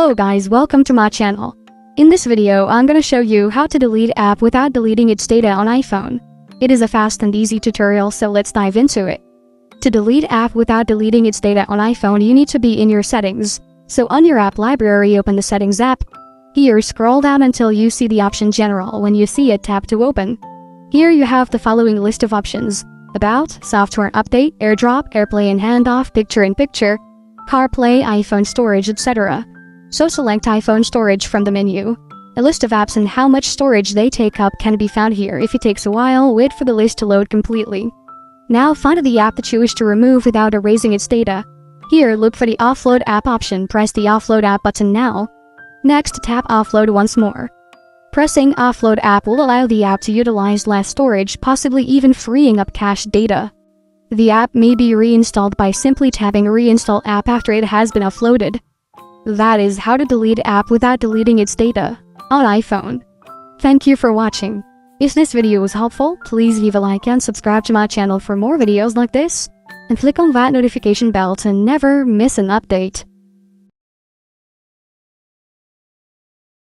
Hello guys, welcome to my channel. In this video, I'm gonna show you how to delete app without deleting its data on iPhone. It is a fast and easy tutorial, so let's dive into it. To delete app without deleting its data on iPhone, you need to be in your settings. So on your app library, open the settings app. Here, scroll down until you see the option General. When you see it, tap to open. Here you have the following list of options: About, Software Update, AirDrop, AirPlay and Handoff, Picture-in-Picture, CarPlay, iPhone Storage, etc. So select iPhone Storage from the menu. A list of apps and how much storage they take up can be found here. If it takes a while, wait for the list to load completely. Now find the app that you wish to remove without erasing its data. Here, look for the Offload App option. Press the Offload App button now. Next, tap Offload once more. Pressing Offload App will allow the app to utilize less storage, possibly even freeing up cached data. The app may be reinstalled by simply tapping Reinstall App after it has been offloaded. That is how to delete app without deleting its data on iPhone. Thank you for watching. If this video was helpful, please leave a like and subscribe to my channel for more videos like this. And click on that notification bell to never miss an update.